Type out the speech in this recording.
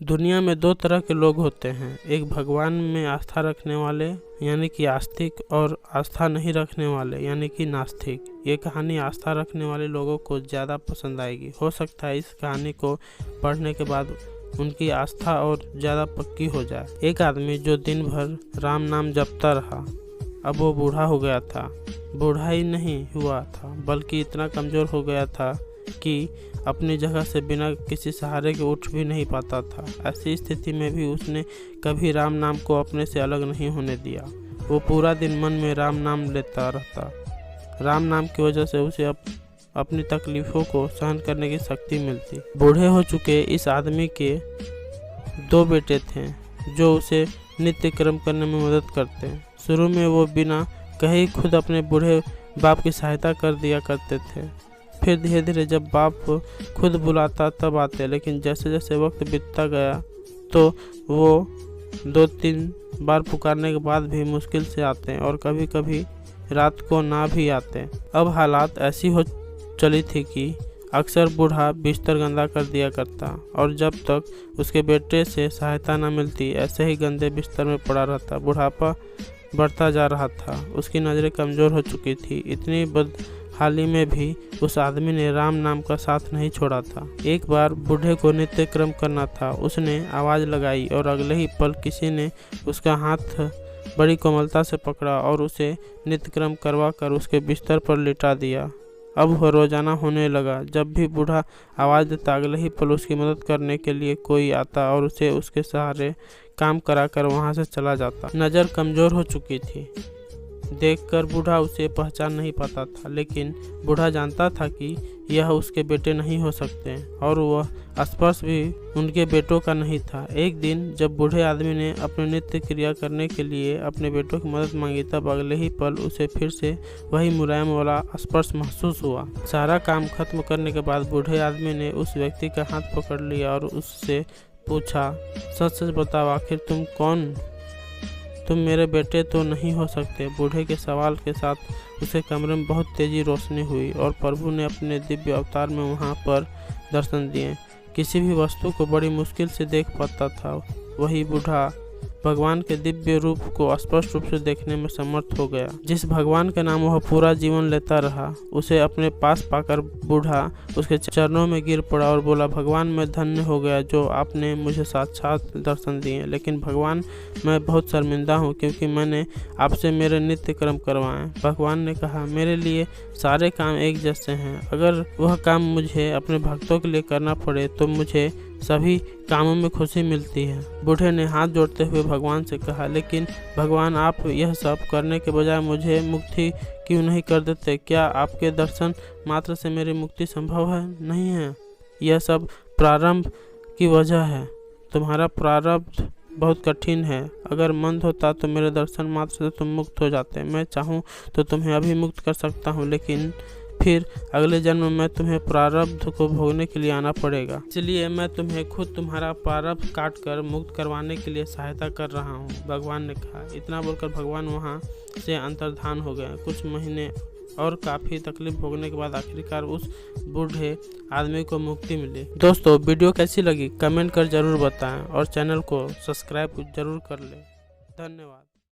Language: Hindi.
दुनिया में दो तरह के लोग होते हैं, एक भगवान में आस्था रखने वाले यानी कि आस्तिक और आस्था नहीं रखने वाले यानी कि नास्तिक। ये कहानी आस्था रखने वाले लोगों को ज़्यादा पसंद आएगी। हो सकता है इस कहानी को पढ़ने के बाद उनकी आस्था और ज़्यादा पक्की हो जाए। एक आदमी जो दिन भर राम नाम जपता रहा, अब वो बूढ़ा हो गया था। बूढ़ा ही नहीं हुआ था बल्कि इतना कमज़ोर हो गया था कि अपनी जगह से बिना किसी सहारे के उठ भी नहीं पाता था। ऐसी स्थिति में भी उसने कभी राम नाम को अपने से अलग नहीं होने दिया। वो पूरा दिन मन में राम नाम लेता रहता। राम नाम की वजह से उसे अपनी तकलीफ़ों को सहन करने की शक्ति मिलती। बूढ़े हो चुके इस आदमी के दो बेटे थे जो उसे नित्य कर्म करने में मदद करते। शुरू में वो बिना कहे खुद अपने बूढ़े बाप की सहायता कर दिया करते थे। फिर धीरे धीरे जब बाप खुद बुलाता तब आते, लेकिन जैसे जैसे वक्त बीतता गया तो वो 2-3 बार पुकारने के बाद भी मुश्किल से आते और कभी कभी रात को ना भी आते। अब हालात ऐसी हो चली थी कि अक्सर बूढ़ा बिस्तर गंदा कर दिया करता और जब तक उसके बेटे से सहायता न मिलती ऐसे ही गंदे बिस्तर में पड़ा रहता। बुढ़ापा बढ़ता जा रहा था, उसकी नज़रें कमज़ोर हो चुकी थी। इतनी बदहाली में भी उस आदमी ने राम नाम का साथ नहीं छोड़ा था। एक बार बूढ़े को नित्य कर्म करना था। उसने आवाज़ लगाई और अगले ही पल किसी ने उसका हाथ बड़ी कोमलता से पकड़ा और उसे नित्य कर्म करवा कर उसके बिस्तर पर लिटा दिया। अब वह रोजाना होने लगा। जब भी बूढ़ा आवाज़ देता अगले ही पल उसकी मदद करने के लिए कोई आता और उसे उसके सहारे काम कराकर वहाँ से चला जाता। नज़र कमज़ोर हो चुकी थी। देखकर बूढ़ा उसे पहचान नहीं पाता था, लेकिन बूढ़ा जानता था कि यह उसके बेटे नहीं हो सकते और वह स्पर्श भी उनके बेटों का नहीं था। एक दिन जब बूढ़े आदमी ने अपने नित्य क्रिया करने के लिए अपने बेटों की मदद मांगी तब अगले ही पल उसे फिर से वही मुलायम वाला स्पर्श महसूस हुआ। सारा काम खत्म करने के बाद बूढ़े आदमी ने उस व्यक्ति का हाथ पकड़ लिया और उससे पूछा, सच सच बताओ, आखिर तुम कौन? तुम मेरे बेटे तो नहीं हो सकते। बूढ़े के सवाल के साथ उसे कमरे में बहुत तेजी रोशनी हुई और प्रभु ने अपने दिव्य अवतार में वहां पर दर्शन दिए। किसी भी वस्तु को बड़ी मुश्किल से देख पाता था, वही बूढ़ा भगवान के दिव्य रूप को स्पष्ट रूप से देखने में समर्थ हो गया। जिस भगवान का नाम वह पूरा जीवन लेता रहा, उसे अपने पास पाकर बूढ़ा उसके चरणों में गिर पड़ा और बोला, भगवान मैं धन्य हो गया जो आपने मुझे साक्षात दर्शन दिए। लेकिन भगवान मैं बहुत शर्मिंदा हूँ क्योंकि मैंने आपसे मेरे नित्य कर्म करवाए। भगवान ने कहा, मेरे लिए सारे काम एक जैसे हैं। अगर वह काम मुझे अपने भक्तों के लिए करना पड़े तो मुझे सभी कामों में खुशी मिलती है। बूढ़े ने हाथ जोड़ते हुए भगवान से कहा, लेकिन भगवान आप यह सब करने के बजाय मुझे मुक्ति क्यों नहीं कर देते? क्या आपके दर्शन मात्र से मेरी मुक्ति संभव है? नहीं है। यह सब प्रारंभ की वजह है। तुम्हारा प्रारब्ध बहुत कठिन है। अगर मंद होता तो मेरे दर्शन मात्र से तुम मुक्त हो जाते। मैं चाहूँ तो तुम्हें अभी मुक्त कर सकता हूँ, लेकिन फिर अगले जन्म में तुम्हें प्रारब्ध को भोगने के लिए आना पड़ेगा। इसलिए मैं तुम्हें खुद तुम्हारा प्रारब्ध काट कर मुक्त करवाने के लिए सहायता कर रहा हूँ, भगवान ने कहा। इतना बोलकर भगवान वहाँ से अंतर्धान हो गए। कुछ महीने और काफ़ी तकलीफ भोगने के बाद आखिरकार उस बूढ़े आदमी को मुक्ति मिली। दोस्तों, वीडियो कैसी लगी कमेंट कर ज़रूर बताएं और चैनल को सब्सक्राइब जरूर कर लें। धन्यवाद।